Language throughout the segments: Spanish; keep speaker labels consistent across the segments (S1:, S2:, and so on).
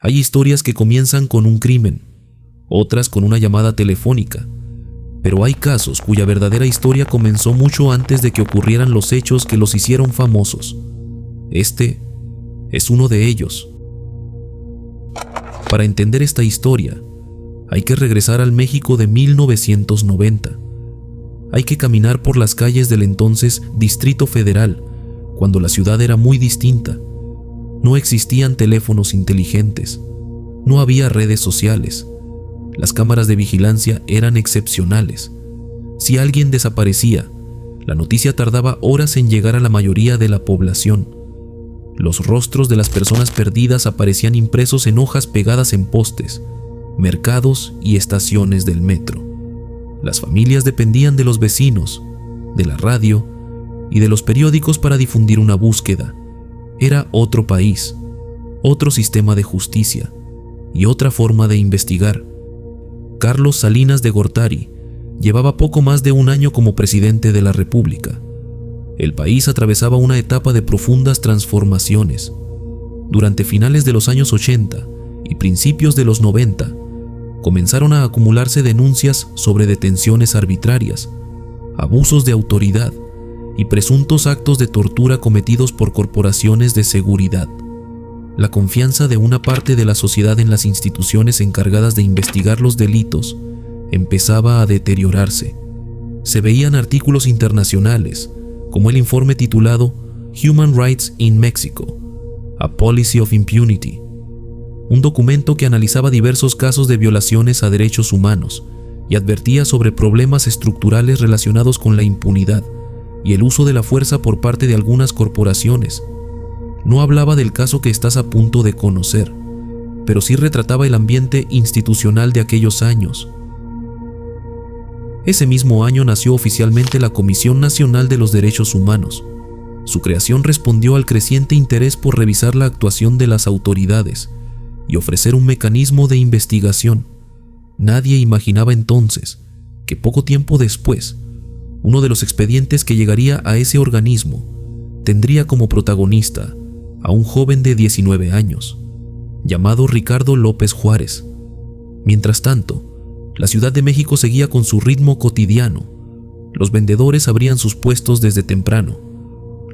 S1: Hay historias que comienzan con un crimen, otras con una llamada telefónica, pero hay casos cuya verdadera historia comenzó mucho antes de que ocurrieran los hechos que los hicieron famosos. Este es uno de ellos. Para entender esta historia, hay que regresar al México de 1990. Hay que caminar por las calles del entonces Distrito Federal, cuando la ciudad era muy distinta. No existían teléfonos inteligentes, no había redes sociales. Las cámaras de vigilancia eran excepcionales. Si alguien desaparecía, la noticia tardaba horas en llegar a la mayoría de la población. Los rostros de las personas perdidas aparecían impresos en hojas pegadas en postes, mercados y estaciones del metro. Las familias dependían de los vecinos, de la radio y de los periódicos para difundir una búsqueda. Era otro país, otro sistema de justicia y otra forma de investigar. Carlos Salinas de Gortari llevaba poco más de un año como presidente de la República. El país atravesaba una etapa de profundas transformaciones. Durante finales de los años 80 y principios de los 90, comenzaron a acumularse denuncias sobre detenciones arbitrarias, abusos de autoridad y presuntos actos de tortura cometidos por corporaciones de seguridad. La confianza de una parte de la sociedad en las instituciones encargadas de investigar los delitos empezaba a deteriorarse. Se veían artículos internacionales, como el informe titulado Human Rights in Mexico, A Policy of Impunity, un documento que analizaba diversos casos de violaciones a derechos humanos y advertía sobre problemas estructurales relacionados con la impunidad y el uso de la fuerza por parte de algunas corporaciones. No hablaba del caso que estás a punto de conocer, pero sí retrataba el ambiente institucional de aquellos años. Ese mismo año nació oficialmente la Comisión Nacional de los Derechos Humanos. Su creación respondió al creciente interés por revisar la actuación de las autoridades y ofrecer un mecanismo de investigación. Nadie imaginaba entonces que poco tiempo después, uno de los expedientes que llegaría a ese organismo tendría como protagonista a un joven de 19 años, llamado Ricardo López Juárez. Mientras tanto, la Ciudad de México seguía con su ritmo cotidiano. Los vendedores abrían sus puestos desde temprano.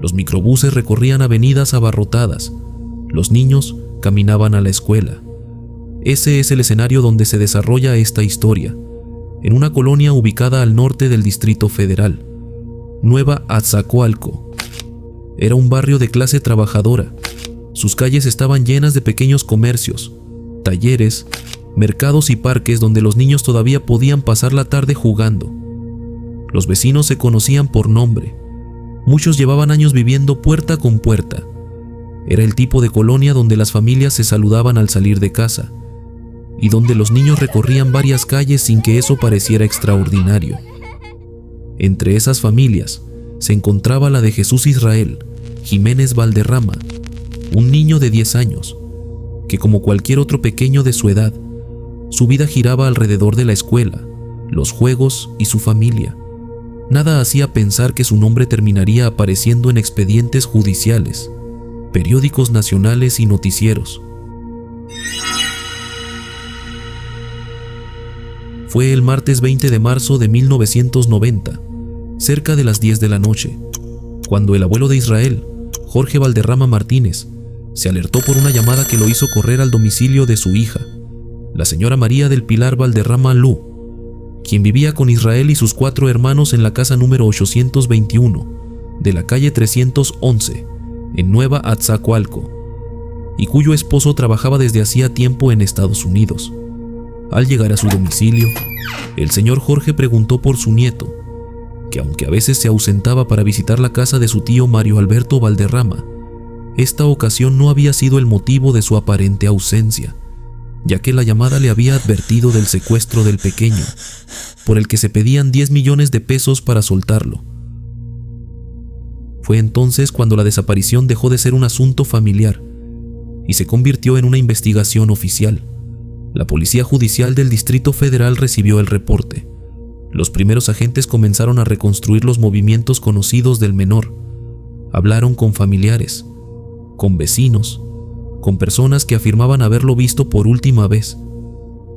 S1: Los microbuses recorrían avenidas abarrotadas. Los niños caminaban a la escuela. Ese es el escenario donde se desarrolla esta historia, en una colonia ubicada al norte del Distrito Federal, Nueva Atzacoalco. Era un barrio de clase trabajadora. Sus calles estaban llenas de pequeños comercios, talleres, mercados y parques donde los niños todavía podían pasar la tarde jugando. Los vecinos se conocían por nombre. Muchos llevaban años viviendo puerta con puerta. Era el tipo de colonia donde las familias se saludaban al salir de casa y donde los niños recorrían varias calles sin que eso pareciera extraordinario. Entre esas familias se encontraba la de Jesús Israel Jiménez Valderrama, un niño de 10 años, que como cualquier otro pequeño de su edad, su vida giraba alrededor de la escuela, los juegos y su familia. Nada hacía pensar que su nombre terminaría apareciendo en expedientes judiciales, periódicos nacionales y noticieros. Fue el martes 20 de marzo de 1990, cerca de las 10 de la noche, cuando el abuelo de Israel, Jorge Valderrama Martínez, se alertó por una llamada que lo hizo correr al domicilio de su hija, la señora María del Pilar Valderrama Lu, quien vivía con Israel y sus 4 hermanos en la casa número 821 de la calle 311, en Nueva Atzacoalco, y cuyo esposo trabajaba desde hacía tiempo en Estados Unidos. Al llegar a su domicilio, el señor Jorge preguntó por su nieto, que aunque a veces se ausentaba para visitar la casa de su tío Mario Alberto Valderrama, esta ocasión no había sido el motivo de su aparente ausencia, ya que la llamada le había advertido del secuestro del pequeño, por el que se pedían 10 millones de pesos para soltarlo. Fue entonces cuando la desaparición dejó de ser un asunto familiar y se convirtió en una investigación oficial. La Policía Judicial del Distrito Federal recibió el reporte. Los primeros agentes comenzaron a reconstruir los movimientos conocidos del menor. Hablaron con familiares, con vecinos, con personas que afirmaban haberlo visto por última vez.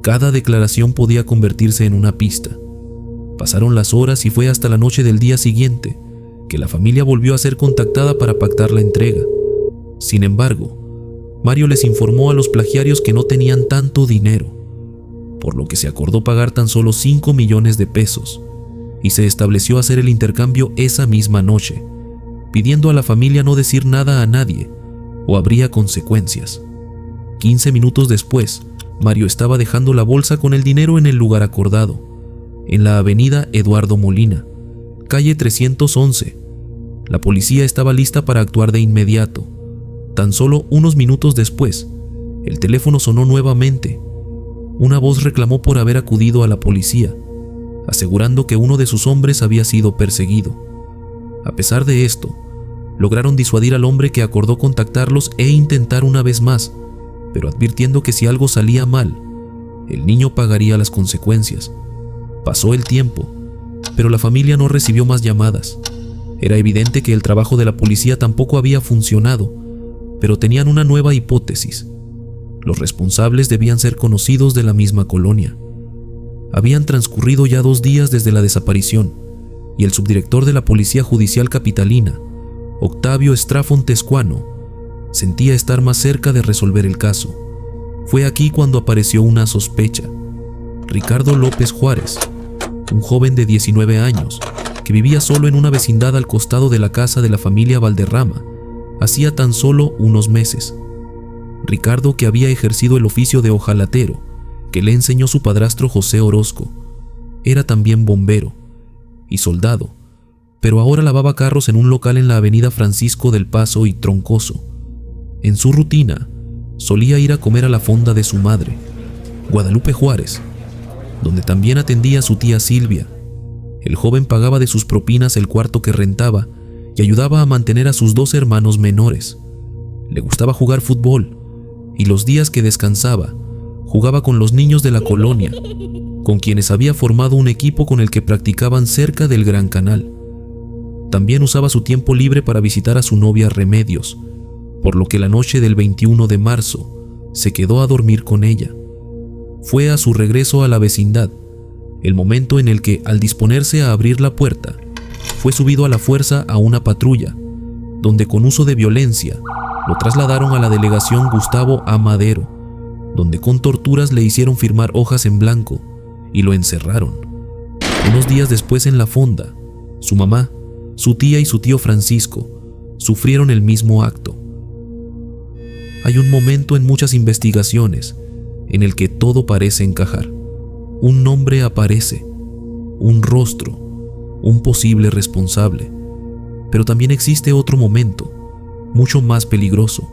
S1: Cada declaración podía convertirse en una pista. Pasaron las horas y fue hasta la noche del día siguiente que la familia volvió a ser contactada para pactar la entrega. Sin embargo, Mario les informó a los plagiarios que no tenían tanto dinero, por lo que se acordó pagar tan solo 5 millones de pesos y se estableció hacer el intercambio esa misma noche, pidiendo a la familia no decir nada a nadie o habría consecuencias. 15 minutos después, Mario estaba dejando la bolsa con el dinero en el lugar acordado, en la avenida Eduardo Molina, calle 311. La policía estaba lista para actuar de inmediato. Tan solo unos minutos después, el teléfono sonó nuevamente. Una voz reclamó por haber acudido a la policía, asegurando que uno de sus hombres había sido perseguido. A pesar de esto, lograron disuadir al hombre, que acordó contactarlos e intentar una vez más, pero advirtiendo que si algo salía mal, el niño pagaría las consecuencias. Pasó el tiempo, pero la familia no recibió más llamadas. Era evidente que el trabajo de la policía tampoco había funcionado, pero tenían una nueva hipótesis. Los responsables debían ser conocidos de la misma colonia. Habían transcurrido ya 2 días desde la desaparición, y el subdirector de la Policía Judicial Capitalina, Octavio Estrafón Tescuano, sentía estar más cerca de resolver el caso. Fue aquí cuando apareció una sospecha. Ricardo López Juárez, un joven de 19 años, que vivía solo en una vecindad al costado de la casa de la familia Valderrama, hacía tan solo unos meses. Ricardo, que había ejercido el oficio de hojalatero, que le enseñó su padrastro José Orozco, era también bombero y soldado, pero ahora lavaba carros en un local en la avenida Francisco del Paso y Troncoso. En su rutina, solía ir a comer a la fonda de su madre, Guadalupe Juárez, donde también atendía a su tía Silvia. El joven pagaba de sus propinas el cuarto que rentaba y ayudaba a mantener a sus 2 hermanos menores. Le gustaba jugar fútbol y los días que descansaba, jugaba con los niños de la colonia, con quienes había formado un equipo con el que practicaban cerca del Gran Canal. También usaba su tiempo libre para visitar a su novia Remedios, por lo que la noche del 21 de marzo se quedó a dormir con ella. Fue a su regreso a la vecindad, el momento en el que, al disponerse a abrir la puerta, fue subido a la fuerza a una patrulla, donde con uso de violencia lo trasladaron a la delegación Gustavo A. Madero, donde con torturas le hicieron firmar hojas en blanco y lo encerraron. Unos días después, en la fonda, su mamá, su tía y su tío Francisco sufrieron el mismo acto. Hay un momento en muchas investigaciones en el que todo parece encajar. Un nombre aparece, un rostro, un posible responsable. Pero también existe otro momento, mucho más peligroso,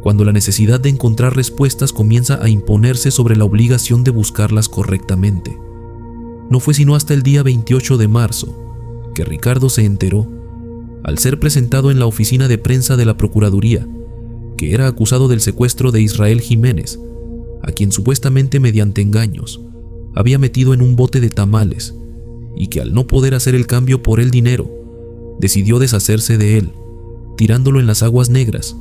S1: cuando la necesidad de encontrar respuestas comienza a imponerse sobre la obligación de buscarlas correctamente. No fue sino hasta el día 28 de marzo que Ricardo se enteró, al ser presentado en la oficina de prensa de la Procuraduría, que era acusado del secuestro de Israel Jiménez, a quien supuestamente mediante engaños había metido en un bote de tamales, y que al no poder hacer el cambio por el dinero, decidió deshacerse de él, tirándolo en las aguas negras,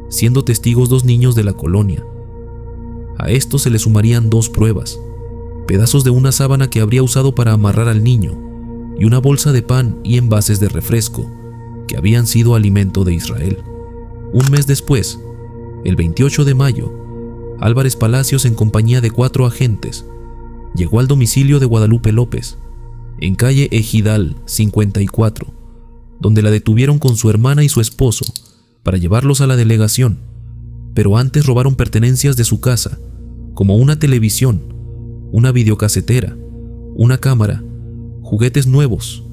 S1: siendo testigos 2 niños de la colonia. A esto se le sumarían 2 pruebas: pedazos de una sábana que habría usado para amarrar al niño, y una bolsa de pan y envases de refresco que habían sido alimento de Israel. Un mes después, el 28 de mayo, Álvarez Palacios, en compañía de 4 agentes, llegó al domicilio de Guadalupe López, en calle Ejidal 54, donde la detuvieron con su hermana y su esposo para llevarlos a la delegación, pero antes robaron pertenencias de su casa, como una televisión, una videocasetera, una cámara, juguetes nuevos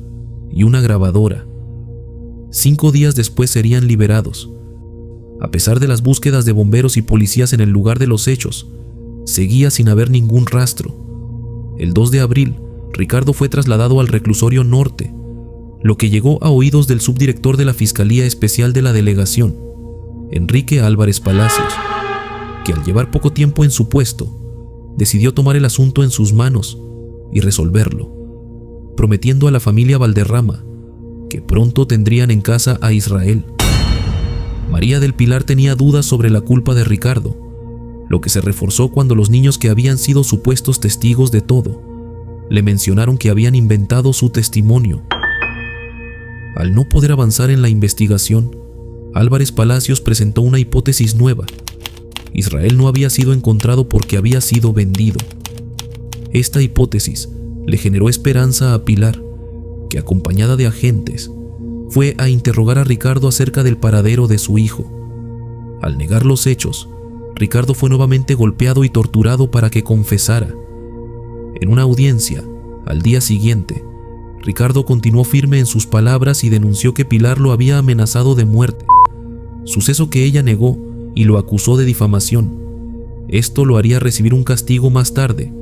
S1: y una grabadora. 5 días después serían liberados. A pesar de las búsquedas de bomberos y policías en el lugar de los hechos, seguía sin haber ningún rastro. El 2 de abril, Ricardo fue trasladado al reclusorio norte, lo que llegó a oídos del subdirector de la Fiscalía Especial de la Delegación, Enrique Álvarez Palacios, que al llevar poco tiempo en su puesto, decidió tomar el asunto en sus manos y resolverlo, prometiendo a la familia Valderrama que pronto tendrían en casa a Israel. María del Pilar tenía dudas sobre la culpa de Ricardo, lo que se reforzó cuando los niños que habían sido supuestos testigos de todo le mencionaron que habían inventado su testimonio. Al no poder avanzar en la investigación, Álvarez Palacios presentó una hipótesis nueva. Israel no había sido encontrado porque había sido vendido. Esta hipótesis le generó esperanza a Pilar, que acompañada de agentes, fue a interrogar a Ricardo acerca del paradero de su hijo. Al negar los hechos, Ricardo fue nuevamente golpeado y torturado para que confesara. En una audiencia, al día siguiente, Ricardo continuó firme en sus palabras y denunció que Pilar lo había amenazado de muerte, suceso que ella negó y lo acusó de difamación. Esto lo haría recibir un castigo más tarde,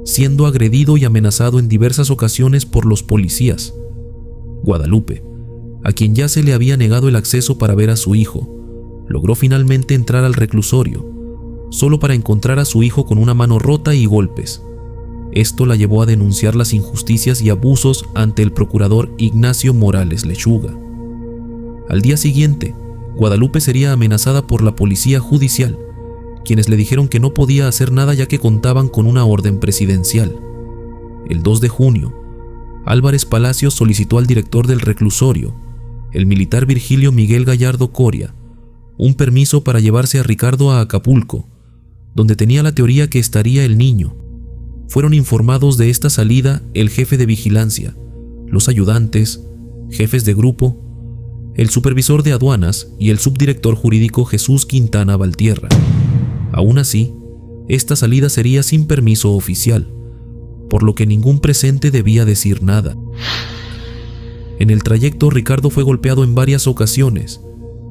S1: siendo agredido y amenazado en diversas ocasiones por los policías. Guadalupe, a quien ya se le había negado el acceso para ver a su hijo, logró finalmente entrar al reclusorio, solo para encontrar a su hijo con una mano rota y golpes. Esto la llevó a denunciar las injusticias y abusos ante el procurador Ignacio Morales Lechuga. Al día siguiente, Guadalupe sería amenazada por la policía judicial, quienes le dijeron que no podía hacer nada ya que contaban con una orden presidencial. El 2 de junio, Álvarez Palacios solicitó al director del reclusorio, el militar Virgilio Miguel Gallardo Coria, un permiso para llevarse a Ricardo a Acapulco, donde tenía la teoría que estaría el niño. Fueron informados de esta salida el jefe de vigilancia, los ayudantes, jefes de grupo, el supervisor de aduanas y el subdirector jurídico Jesús Quintana Valtierra. Aún así, esta salida sería sin permiso oficial, por lo que ningún presente debía decir nada. En el trayecto, Ricardo fue golpeado en varias ocasiones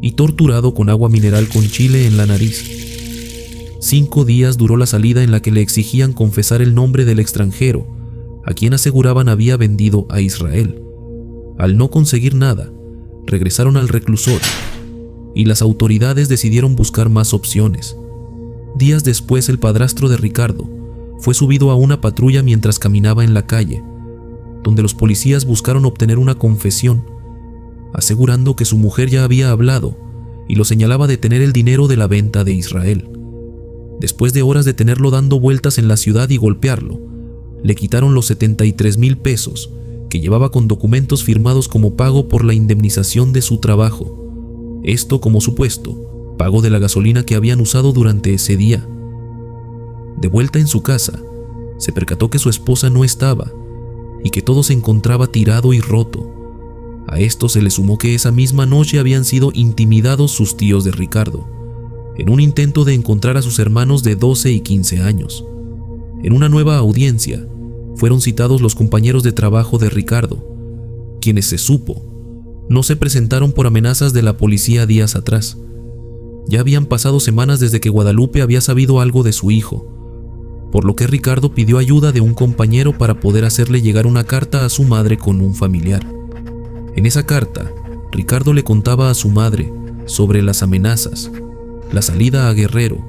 S1: y torturado con agua mineral con chile en la nariz. 5 días duró la salida en la que le exigían confesar el nombre del extranjero, a quien aseguraban había vendido a Israel. Al no conseguir nada, regresaron al reclusorio y las autoridades decidieron buscar más opciones. Días después, el padrastro de Ricardo fue subido a una patrulla mientras caminaba en la calle, donde los policías buscaron obtener una confesión, asegurando que su mujer ya había hablado y lo señalaba de tener el dinero de la venta de Israel. Después de horas de tenerlo dando vueltas en la ciudad y golpearlo, le quitaron los 73,000 pesos que llevaba con documentos firmados como pago por la indemnización de su trabajo. Esto como supuesto pago de la gasolina que habían usado durante ese día. De vuelta en su casa, se percató que su esposa no estaba y que todo se encontraba tirado y roto. A esto se le sumó que esa misma noche habían sido intimidados sus tíos de Ricardo, en un intento de encontrar a sus hermanos de 12 y 15 años. En una nueva audiencia, fueron citados los compañeros de trabajo de Ricardo, quienes se supo, no se presentaron por amenazas de la policía días atrás. Ya habían pasado semanas desde que Guadalupe había sabido algo de su hijo, por lo que Ricardo pidió ayuda de un compañero para poder hacerle llegar una carta a su madre con un familiar. En esa carta, Ricardo le contaba a su madre sobre las amenazas, la salida a Guerrero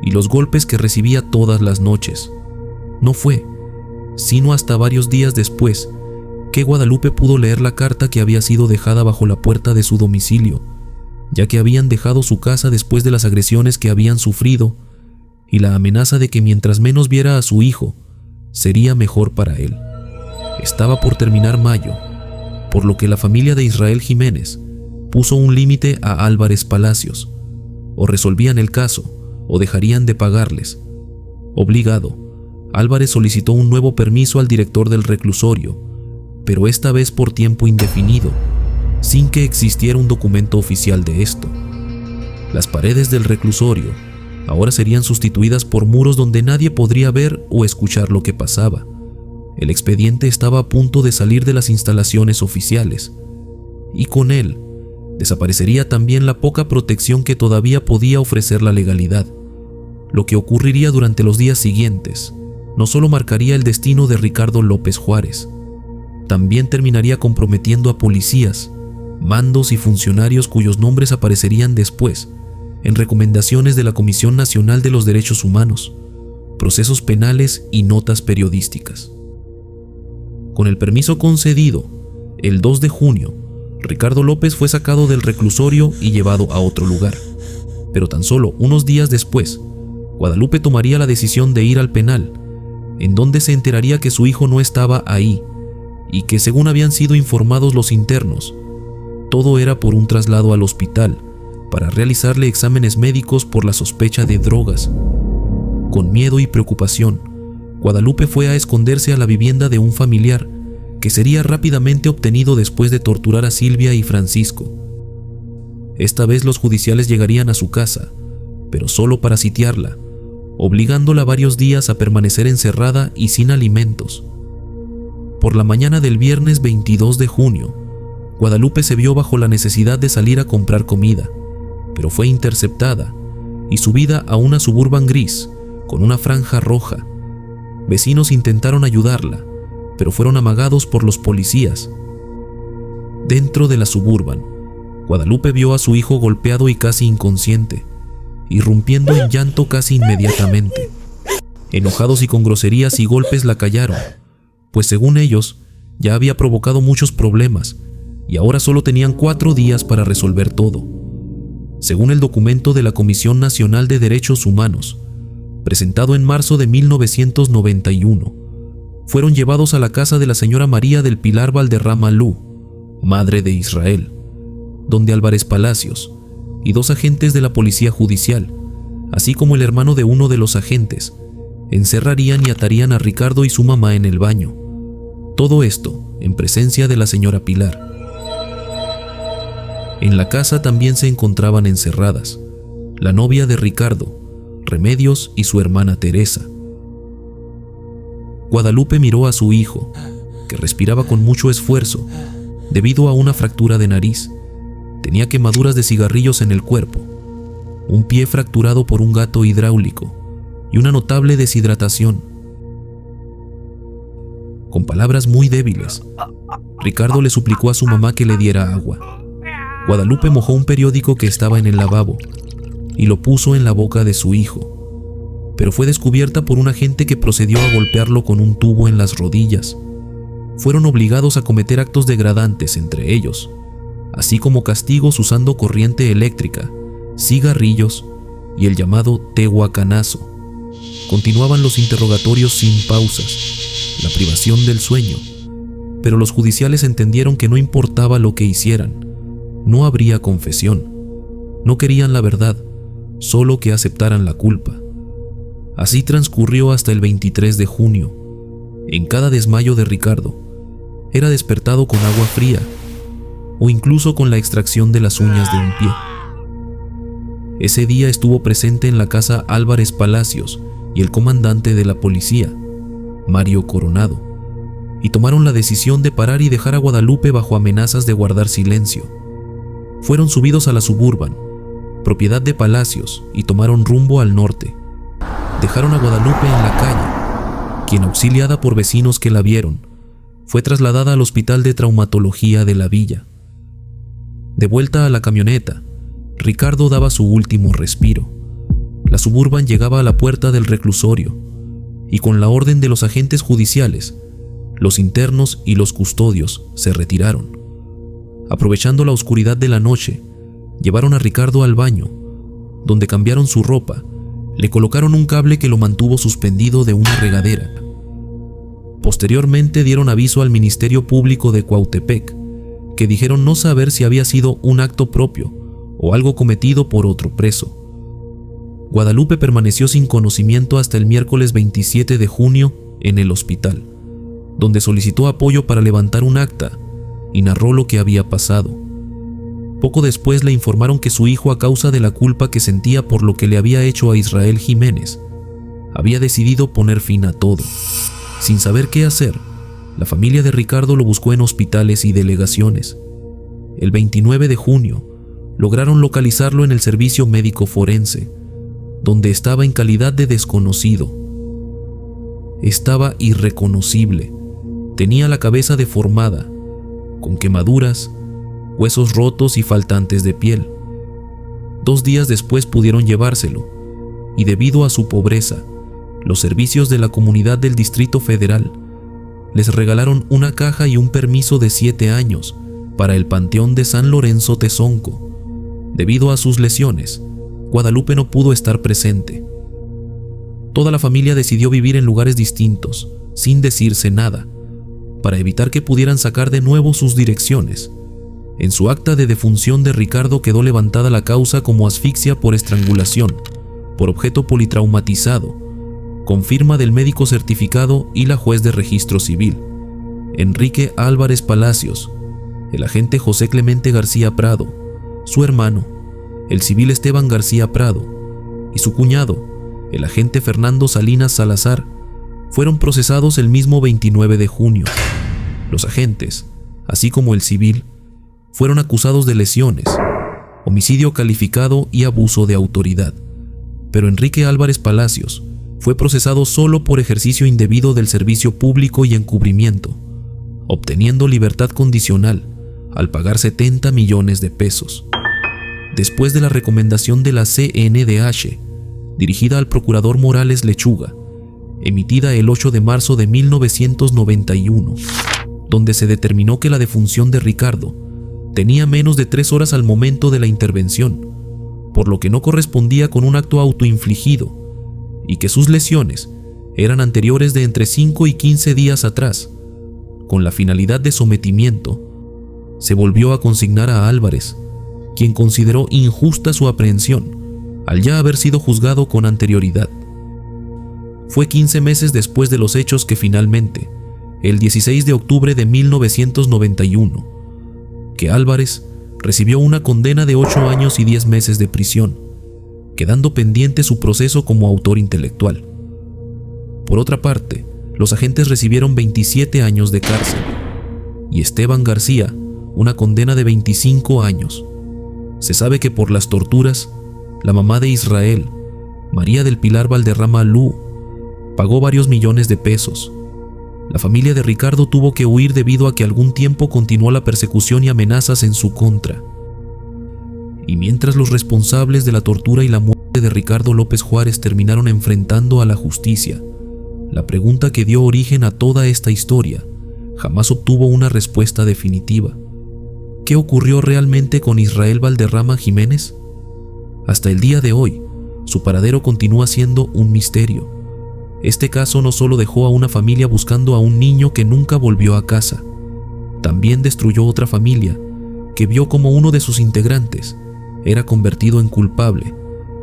S1: y los golpes que recibía todas las noches. No fue sino hasta varios días después que Guadalupe pudo leer la carta que había sido dejada bajo la puerta de su domicilio, ya que habían dejado su casa después de las agresiones que habían sufrido y la amenaza de que mientras menos viera a su hijo, sería mejor para él. Estaba por terminar mayo, por lo que la familia de Israel Jiménez puso un límite a Álvarez Palacios. O resolvían el caso o dejarían de pagarles. Obligado, Álvarez solicitó un nuevo permiso al director del reclusorio, pero esta vez por tiempo indefinido, sin que existiera un documento oficial de esto. Las paredes del reclusorio ahora serían sustituidas por muros donde nadie podría ver o escuchar lo que pasaba. El expediente estaba a punto de salir de las instalaciones oficiales, y con él desaparecería también la poca protección que todavía podía ofrecer la legalidad. Lo que ocurriría durante los días siguientes no solo marcaría el destino de Ricardo López Juárez, también terminaría comprometiendo a policías, mandos y funcionarios cuyos nombres aparecerían después en recomendaciones de la Comisión Nacional de los Derechos Humanos, procesos penales y notas periodísticas. Con el permiso concedido, el 2 de junio, Ricardo López fue sacado del reclusorio y llevado a otro lugar. Pero tan solo unos días después, Guadalupe tomaría la decisión de ir al penal, en donde se enteraría que su hijo no estaba ahí y que, según habían sido informados los internos, todo era por un traslado al hospital para realizarle exámenes médicos por la sospecha de drogas. Con miedo y preocupación, Guadalupe fue a esconderse a la vivienda de un familiar que sería rápidamente obtenido después de torturar a Silvia y Francisco. Esta vez los judiciales llegarían a su casa, pero solo para sitiarla, obligándola varios días a permanecer encerrada y sin alimentos. Por la mañana del viernes 22 de junio, Guadalupe se vio bajo la necesidad de salir a comprar comida, pero fue interceptada y subida a una Suburban gris con una franja roja. Vecinos intentaron ayudarla, pero fueron amagados por los policías. Dentro de la Suburban, Guadalupe vio a su hijo golpeado y casi inconsciente, irrumpiendo en llanto casi inmediatamente. Enojados y con groserías y golpes la callaron, pues según ellos, ya había provocado muchos problemas y ahora solo tenían 4 días para resolver todo. Según el documento de la Comisión Nacional de Derechos Humanos, presentado en marzo de 1991, fueron llevados a la casa de la señora María del Pilar Valderrama Lú, madre de Israel, donde Álvarez Palacios y 2 agentes de la policía judicial, así como el hermano de uno de los agentes, encerrarían y atarían a Ricardo y su mamá en el baño. Todo esto en presencia de la señora Pilar. En la casa también se encontraban encerradas la novia de Ricardo, Remedios, y su hermana Teresa. Guadalupe miró a su hijo, que respiraba con mucho esfuerzo debido a una fractura de nariz. Tenía quemaduras de cigarrillos en el cuerpo, un pie fracturado por un gato hidráulico y una notable deshidratación. Con palabras muy débiles, Ricardo le suplicó a su mamá que le diera agua. Guadalupe mojó un periódico que estaba en el lavabo y lo puso en la boca de su hijo, pero fue descubierta por un agente que procedió a golpearlo con un tubo en las rodillas. Fueron obligados a cometer actos degradantes entre ellos, así como castigos usando corriente eléctrica, cigarrillos y el llamado tehuacanazo. Continuaban los interrogatorios sin pausas, la privación del sueño, pero los judiciales entendieron que no importaba lo que hicieran, no habría confesión. No querían la verdad, solo que aceptaran la culpa. Así transcurrió hasta el 23 de junio. En cada desmayo de Ricardo, era despertado con agua fría o incluso con la extracción de las uñas de un pie. Ese día estuvo presente en la casa Álvarez Palacios y el comandante de la policía, Mario Coronado, y tomaron la decisión de parar y dejar a Guadalupe bajo amenazas de guardar silencio. Fueron subidos a la Suburban, propiedad de Palacios, y tomaron rumbo al norte. Dejaron a Guadalupe en la calle, quien, auxiliada por vecinos que la vieron, fue trasladada al hospital de traumatología de la villa. De vuelta a la camioneta, Ricardo daba su último respiro. La Suburban llegaba a la puerta del reclusorio, y con la orden de los agentes judiciales, los internos y los custodios se retiraron. Aprovechando la oscuridad de la noche, llevaron a Ricardo al baño, donde cambiaron su ropa, le colocaron un cable que lo mantuvo suspendido de una regadera. Posteriormente dieron aviso al Ministerio Público de Cuautepec, que dijeron no saber si había sido un acto propio o algo cometido por otro preso. Guadalupe permaneció sin conocimiento hasta el miércoles 27 de junio en el hospital, donde solicitó apoyo para levantar un acta y narró lo que había pasado. Poco después le informaron que su hijo, a causa de la culpa que sentía por lo que le había hecho a Israel Jiménez, había decidido poner fin a todo. Sin saber qué hacer, la familia de Ricardo lo buscó en hospitales y delegaciones. El 29 de junio, lograron localizarlo en el servicio médico forense, donde estaba en calidad de desconocido. Estaba irreconocible, tenía la cabeza deformada, con quemaduras, huesos rotos y faltantes de piel. 2 días después pudieron llevárselo, y debido a su pobreza, los servicios de la comunidad del Distrito Federal les regalaron una caja y un permiso de 7 años para el Panteón de San Lorenzo Tezonco. Debido a sus lesiones, Guadalupe no pudo estar presente. Toda la familia decidió vivir en lugares distintos, sin decirse nada, para evitar que pudieran sacar de nuevo sus direcciones. En su acta de defunción de Ricardo quedó levantada la causa como asfixia por estrangulación, por objeto politraumatizado, con firma del médico certificado y la juez de registro civil, Enrique Álvarez Palacios, el agente José Clemente García Prado, su hermano, el civil Esteban García Prado, y su cuñado, el agente Fernando Salinas Salazar, fueron procesados el mismo 29 de junio. Los agentes, así como el civil, fueron acusados de lesiones, homicidio calificado y abuso de autoridad. Pero Enrique Álvarez Palacios fue procesado solo por ejercicio indebido del servicio público y encubrimiento, obteniendo libertad condicional al pagar 70 millones de pesos. Después de la recomendación de la CNDH, dirigida al procurador Morales Lechuga, emitida el 8 de marzo de 1991, donde se determinó que la defunción de Ricardo tenía menos de 3 horas al momento de la intervención, por lo que no correspondía con un acto autoinfligido, y que sus lesiones eran anteriores de entre 5 y 15 días atrás. Con la finalidad de sometimiento, se volvió a consignar a Álvarez, quien consideró injusta su aprehensión, al ya haber sido juzgado con anterioridad. Fue 15 meses después de los hechos que finalmente, el 16 de octubre de 1991, que Álvarez recibió una condena de 8 años y 10 meses de prisión, quedando pendiente su proceso como autor intelectual. Por otra parte, los agentes recibieron 27 años de cárcel, y Esteban García una condena de 25 años. Se sabe que por las torturas, la mamá de Israel, María del Pilar Valderrama Lu, pagó varios millones de pesos. La familia de Ricardo tuvo que huir debido a que algún tiempo continuó la persecución y amenazas en su contra. Y mientras los responsables de la tortura y la muerte de Ricardo López Juárez terminaron enfrentando a la justicia, la pregunta que dio origen a toda esta historia jamás obtuvo una respuesta definitiva. ¿Qué ocurrió realmente con Israel Valderrama Jiménez? Hasta el día de hoy, su paradero continúa siendo un misterio. Este caso no solo dejó a una familia buscando a un niño que nunca volvió a casa, también destruyó otra familia que vio como uno de sus integrantes era convertido en culpable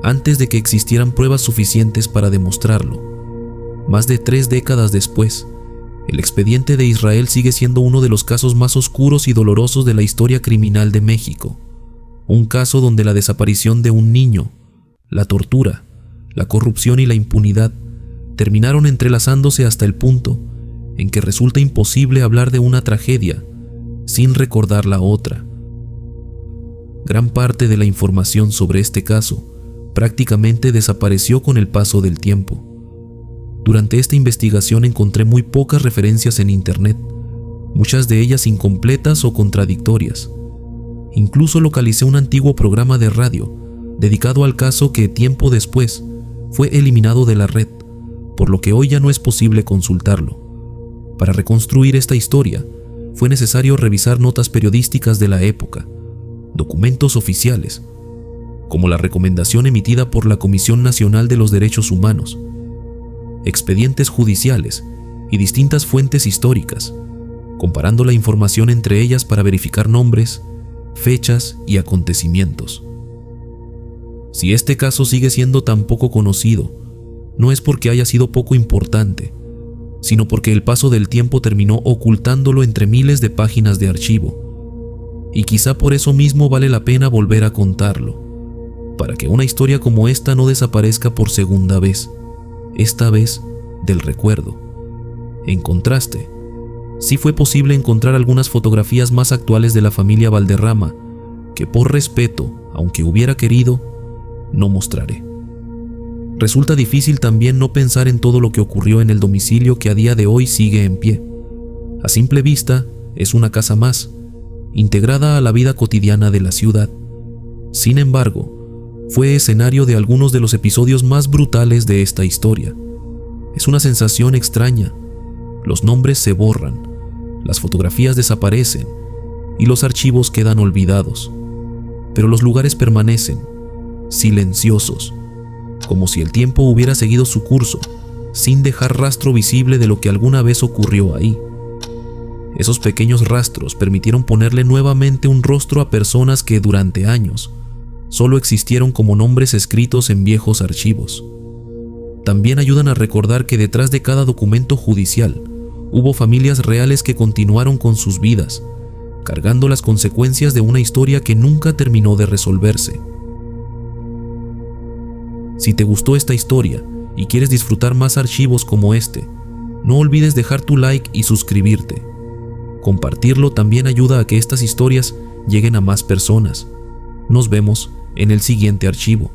S1: antes de que existieran pruebas suficientes para demostrarlo. Más de 3 décadas después, el expediente de Israel sigue siendo uno de los casos más oscuros y dolorosos de la historia criminal de México. Un caso donde la desaparición de un niño, la tortura, la corrupción y la impunidad terminaron entrelazándose hasta el punto en que resulta imposible hablar de una tragedia sin recordar la otra. Gran parte de la información sobre este caso prácticamente desapareció con el paso del tiempo. Durante esta investigación encontré muy pocas referencias en internet, muchas de ellas incompletas o contradictorias. Incluso localicé un antiguo programa de radio dedicado al caso que tiempo después fue eliminado de la red, por lo que hoy ya no es posible consultarlo. Para reconstruir esta historia, fue necesario revisar notas periodísticas de la época, documentos oficiales, como la recomendación emitida por la Comisión Nacional de los Derechos Humanos, expedientes judiciales y distintas fuentes históricas, comparando la información entre ellas para verificar nombres, fechas y acontecimientos. Si este caso sigue siendo tan poco conocido, no es porque haya sido poco importante, sino porque el paso del tiempo terminó ocultándolo entre miles de páginas de archivo. Y quizá por eso mismo vale la pena volver a contarlo, para que una historia como esta no desaparezca por segunda vez, esta vez del recuerdo. En contraste, sí fue posible encontrar algunas fotografías más actuales de la familia Valderrama, que por respeto, aunque hubiera querido, no mostraré. Resulta difícil también no pensar en todo lo que ocurrió en el domicilio que a día de hoy sigue en pie. A simple vista, es una casa más, integrada a la vida cotidiana de la ciudad. Sin embargo, fue escenario de algunos de los episodios más brutales de esta historia. Es una sensación extraña. Los nombres se borran, las fotografías desaparecen y los archivos quedan olvidados, pero los lugares permanecen silenciosos, como si el tiempo hubiera seguido su curso, sin dejar rastro visible de lo que alguna vez ocurrió ahí. Esos pequeños rastros permitieron ponerle nuevamente un rostro a personas que durante años solo existieron como nombres escritos en viejos archivos. También ayudan a recordar que detrás de cada documento judicial hubo familias reales que continuaron con sus vidas, cargando las consecuencias de una historia que nunca terminó de resolverse. Si te gustó esta historia y quieres disfrutar más archivos como este, no olvides dejar tu like y suscribirte. Compartirlo también ayuda a que estas historias lleguen a más personas. Nos vemos en el siguiente archivo.